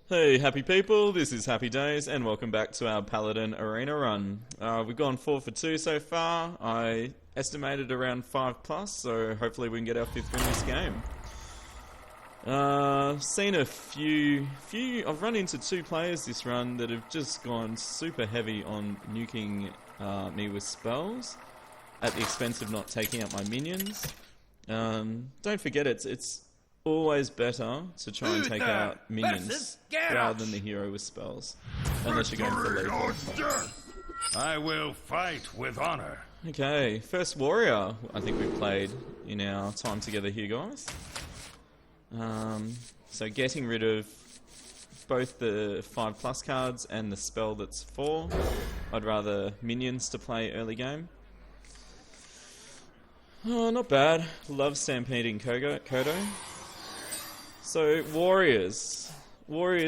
Hey happy people, this is HappyDays and welcome back to our Paladin Arena run. We've gone 4 for 2 so far. I estimated around 5 plus, so hopefully we can get our 5th win this game. Seen a few, I've run into 2 players this run that have just gone super heavy on nuking me with spells at the expense of not taking out my minions. Don't forget it's always better to try and take out minions rather than the hero with spells, unless you're going for lethal. I will fight with honor. Okay, first warrior I think we've played in our time together here, guys. So getting rid of both the 5 plus cards and the spell that's 4. I'd rather minions to play early game. Oh, not bad. Love stampeding Kodo. So warriors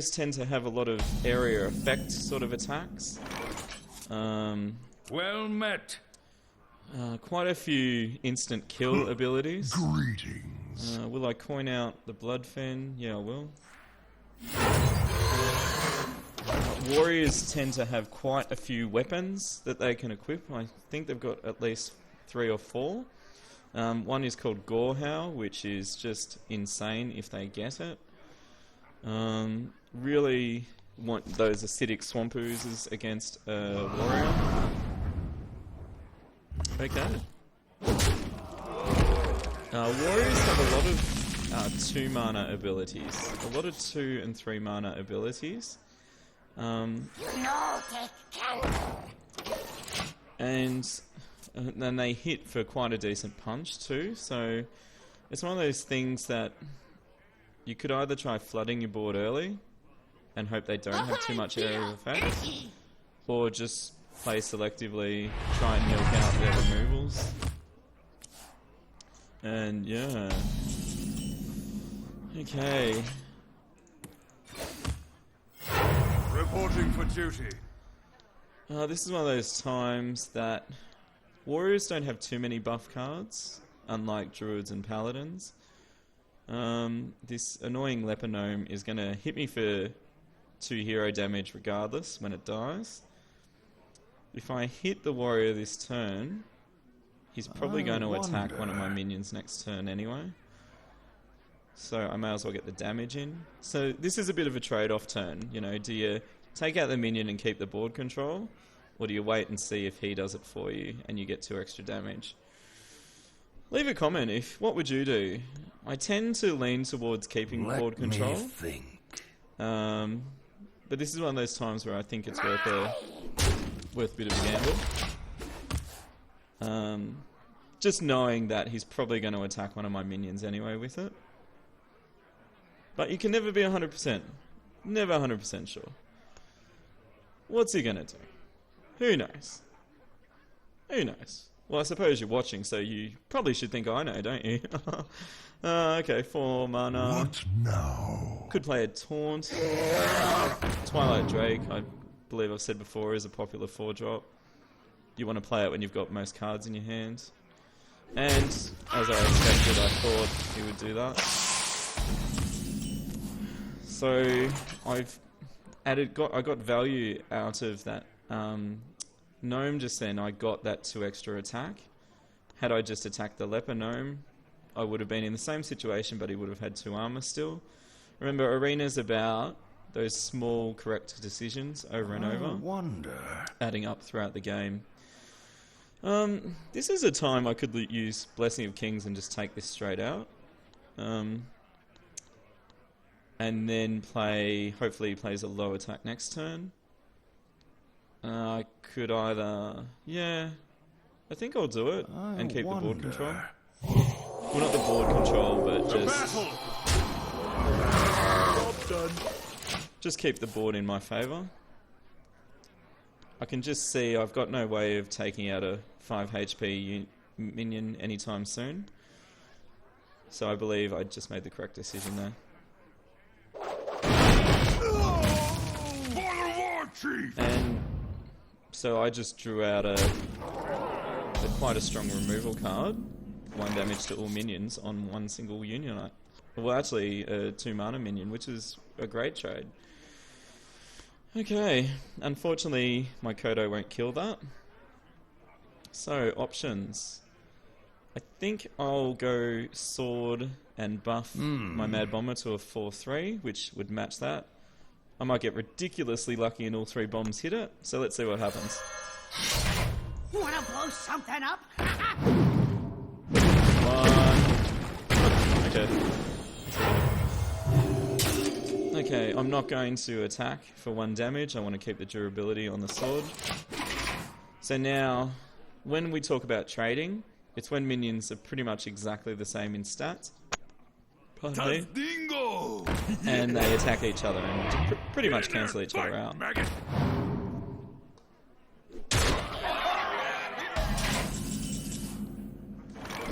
tend to have a lot of area effect sort of attacks. Well met. Quite a few instant kill abilities. Greetings. Will I coin out the Bloodfen? Yeah, I will. Warriors tend to have quite a few weapons that they can equip. I think they've got at least 3 or 4. One is called Gorehow, which is just insane if they get it. Really want those acidic swamp oozes against a warrior. Okay. Warriors have a lot of 2 mana abilities. A lot of 2 and 3 mana abilities. And then they hit for quite a decent punch too, so it's one of those things that you could either try flooding your board early and hope they don't have too much area of effect, or just play selectively, try and milk out their removals. And yeah. Okay. Reporting for duty. This is one of those times that warriors don't have too many buff cards, unlike druids and paladins. This annoying leper gnome is going to hit me for 2 hero damage regardless when it dies. If I hit the warrior this turn, he's probably going to attack one of my minions next turn anyway. So I may as well get the damage in. So this is a bit of a trade-off turn. You know, do you take out the minion and keep the board control? Or do you wait and see if he does it for you and you get 2 extra damage? Leave a comment what would you do? I tend to lean towards keeping board control. Let me think. But this is one of those times where I think it's worth a bit of a gamble. Just knowing that he's probably going to attack one of my minions anyway with it. But you can never be 100%. Never 100% sure. What's he going to do? Who knows? Who knows? Well, I suppose you're watching, so you probably should think I know, don't you? Okay, 4 mana. What now? Could play a Taunt. Twilight Drake, I believe I've said before, is a popular 4-drop. You want to play it when you've got most cards in your hand. And, as I expected, I thought he would do that. So, I got value out of that gnome just then. I got that 2 extra attack. Had I just attacked the leper gnome, I would have been in the same situation, but he would have had 2 armor still. Remember, Arena's about those small correct decisions over and over, adding up throughout the game. This is a time I could use Blessing of Kings and just take this straight out. And then hopefully he plays a low attack next turn. I could either... Yeah, I think I'll do it and keep the board control. Well, not the board control, but just keep the board in my favour. I can just see I've got no way of taking out a 5 HP minion anytime soon. So I believe I just made the correct decision there. And so I just drew out quite a strong removal card. 1 damage to all minions on 1 single unionite. Well, actually, a 2 mana minion, which is a great trade. Okay, unfortunately my Kodo won't kill that. So, options. I think I'll go sword and buff my Mad Bomber to a 4-3, which would match that. I might get ridiculously lucky and all 3 bombs hit it, so let's see what happens. Wanna blow something up? Okay. Okay, I'm not going to attack for 1 damage. I want to keep the durability on the sword. So now, when we talk about trading, it's when minions are pretty much exactly the same in stats. Pardon me. Dingo! And they attack each other and pretty much cancel each other out. Maggot.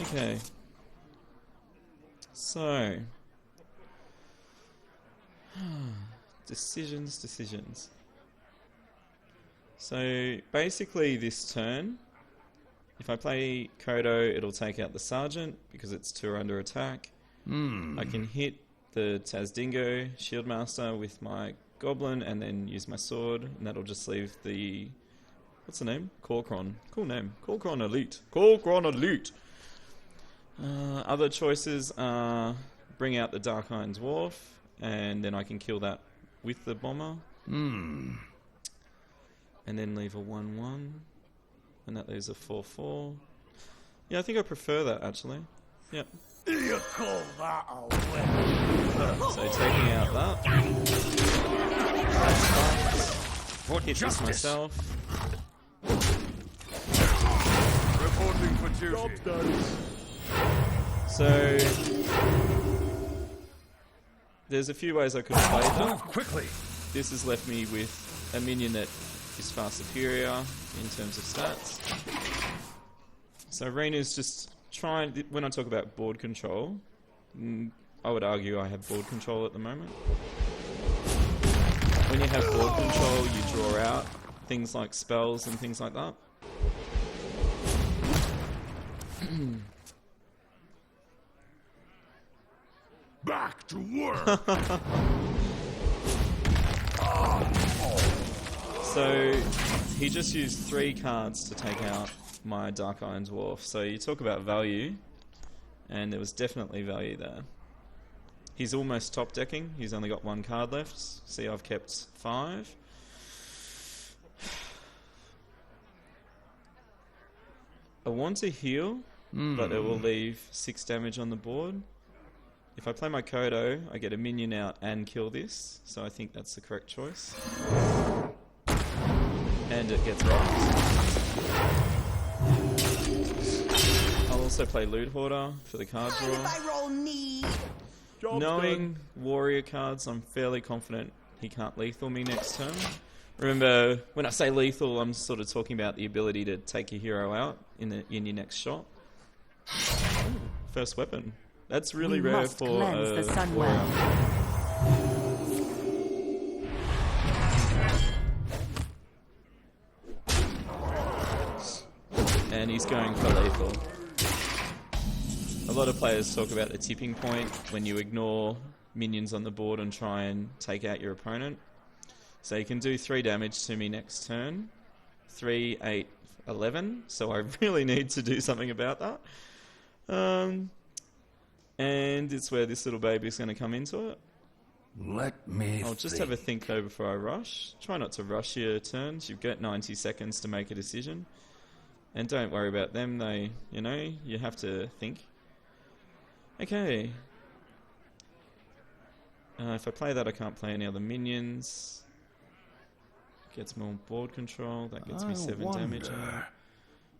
Okay. So. Decisions. So, basically this turn, if I play Kodo, it'll take out the Sergeant because it's 2 are under attack. I can hit the Tazdingo Shieldmaster with my Goblin and then use my sword, and that'll just leave the... What's the name? Korkron. Cool name. Korkron Elite. Korkron Elite! Other choices are bring out the Dark Iron Dwarf, and then I can kill that with the Bomber. And then leave a 1-1. And that leaves a 4-4. Yeah, I think I prefer that, actually. Yep. You call that a win? So taking out that. For Hit this justice. myself. Reporting for duty. So... There's a few ways I could have played Move that. quickly. This has left me with a minion that is far superior in terms of stats. So Arena's just trying... When I talk about board control, I would argue I have board control at the moment. When you have board control, you draw out things like spells and things like that. Back to work. So he just used 3 cards to take out my Dark Iron Dwarf. So you talk about value, and there was definitely value there. He's almost top decking. He's only got 1 card left. See, I've kept 5. I want to heal, but it will leave 6 damage on the board. If I play my Kodo, I get a minion out and kill this, so I think that's the correct choice. And it gets rocked. I'll also play Loot Hoarder for the card draw. If I roll need. Knowing warrior cards, I'm fairly confident he can't lethal me next turn. Remember, when I say lethal, I'm sort of talking about the ability to take your hero out in your next shot. Ooh, first weapon. That's really We rare must for cleanse a the sun warrior. And he's going for lethal. A lot of players talk about the tipping point when you ignore minions on the board and try and take out your opponent. So you can do 3 damage to me next turn. 3, 8, 11. So I really need to do something about that. And it's where this little baby's going to come into it. Let me I'll just have a think though before I rush. Try not to rush your turns. You've got 90 seconds to make a decision. And don't worry about them. They, you have to think. Okay. If I play that, I can't play any other minions. Gets more board control. That gets me 7 damage out.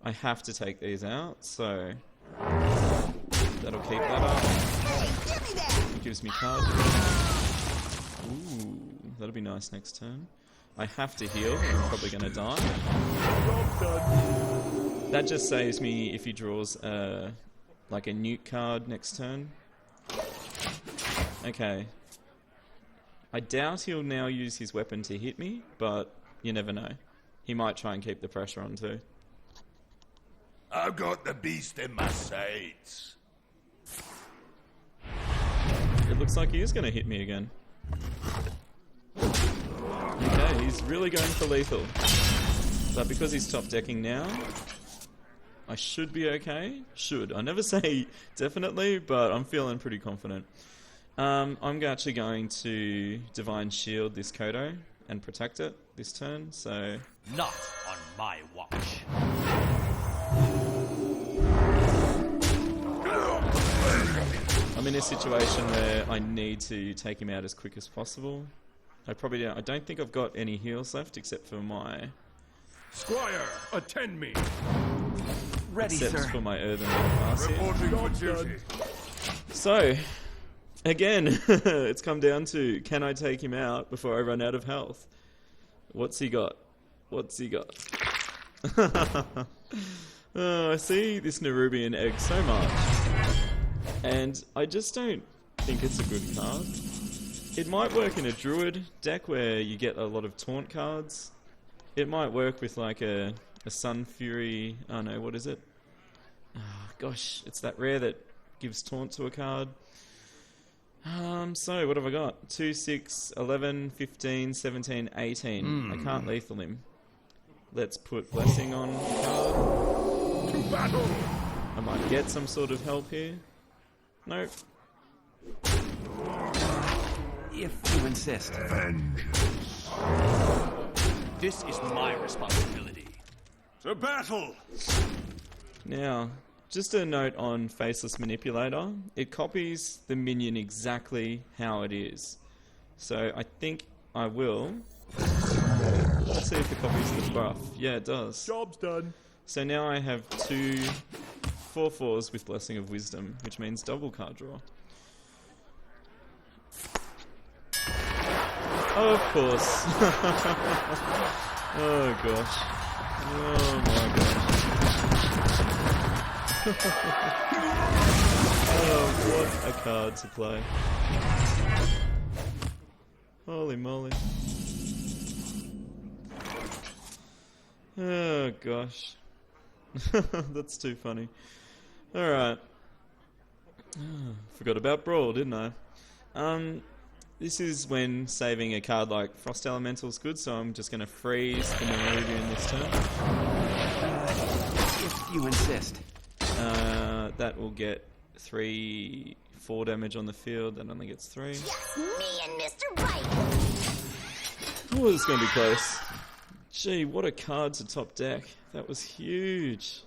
I have to take these out, so that'll keep that up. Hey, give me that. It gives me card. Ooh, that'll be nice next turn. I have to heal. I'm probably going to die. That just saves me if he draws like a nuke card next turn. Okay. I doubt he'll now use his weapon to hit me, but you never know. He might try and keep the pressure on too. I've got the beast in my sights. It looks like he is going to hit me again. Okay, he's He's really going for lethal. But because he's top decking now, I should be okay. Should. I never say definitely, but I'm feeling pretty confident. I'm actually going to Divine Shield this Kodo and protect it this turn, so... Not on my watch. I'm in a situation where I need to take him out as quick as possible. I don't think I've got any heals left except for my... Squire, attend me. Ready, except sir. for my Earthen pass here. Reporting for duty. So, again, it's come down to, can I take him out before I run out of health? What's he got? What's he got? Oh, I see this Nerubian egg so much. And I just don't think it's a good card. It might work in a Druid deck where you get a lot of taunt cards. It might work with like a Sun Fury... Oh no, what is it? Oh, gosh, it's that rare that gives taunt to a card. So, what have I got? 2, 6, 11, 15, 17, 18. I can't lethal him. Let's put Blessing on the card. To battle. I might get some sort of help here. Nope. If you insist. Vengeance. This is my responsibility. To battle. Now, just a note on Faceless Manipulator. It copies the minion exactly how it is. So I think I will. Let's see if it copies the buff. Yeah, it does. Job's done. So now I have 2 4/4s with Blessing of Wisdom, which means double card draw. Of course. Oh gosh. Oh my gosh. Oh, what a card to play. Holy moly. Oh gosh. That's too funny. Alright. Forgot about Brawl, didn't I? This is when saving a card like Frost Elemental is good, so I'm just going to freeze the Nerubian this turn. If you insist. That will get 4 damage on the field, that only gets 3. Just me and Mr. Right. Oh, this is going to be close. Gee, what a card to top deck. That was huge.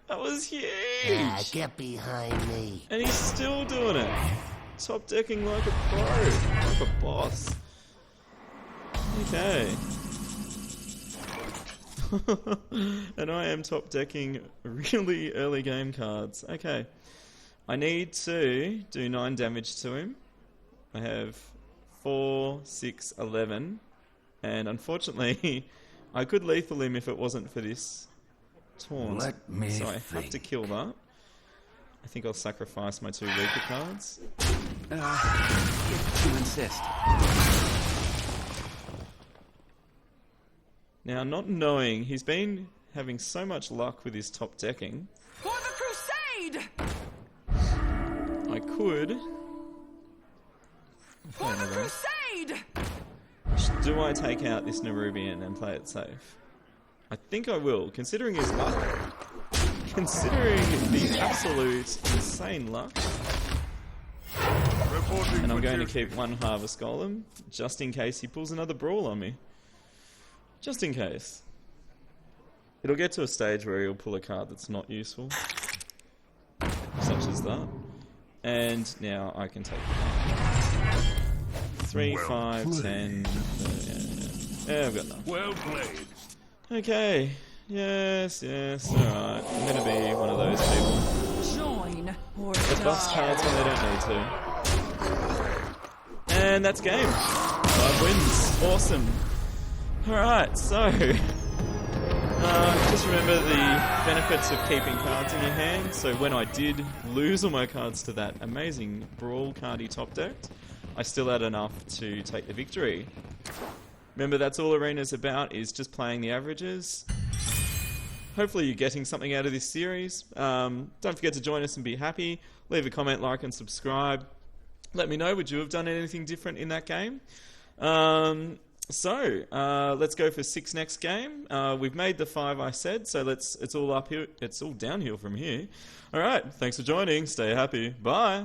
That was huge! Get behind me. And he's still doing it. Top decking like a pro. Like a boss. Okay. And I am top decking really early game cards. Okay. I need to do 9 damage to him. I have 4, 6, 11. And unfortunately, I could lethal him if it wasn't for this taunt. Let me so I have think. to kill that. I think I'll sacrifice my 2 weaker cards. If you insist. Now, not knowing, he's been having so much luck with his top decking. For the crusade! I could... For the crusade! Do I take out this Nerubian and play it safe? I think I will, considering his luck. Considering the absolute insane luck. Reporting And I'm for going to duty. keep 1 Harvest Golem, just in case he pulls another Brawl on me. Just in case. It'll get to a stage where he'll pull a card that's not useful. Such as that. And now I can take it. 3, Well 5, played. 10... Yeah, I've got enough. Well played. Okay. Yes, alright. I'm gonna be one of those people Join or that buffs cards when they don't need to. And that's game. 5 wins. Awesome. Alright, so... just remember the benefits of keeping cards in your hand. So when I did lose all my cards to that amazing Brawl card he top decked, I still had enough to take the victory. Remember, that's all Arena's about, is just playing the averages. Hopefully you're getting something out of this series. Don't forget to join us and be happy. Leave a comment, like and subscribe. Let me know, would you have done anything different in that game? So, let's go for 6 next game. We've made the 5 I said, so it's all up here. It's all downhill from here. All right, thanks for joining. Stay happy. Bye.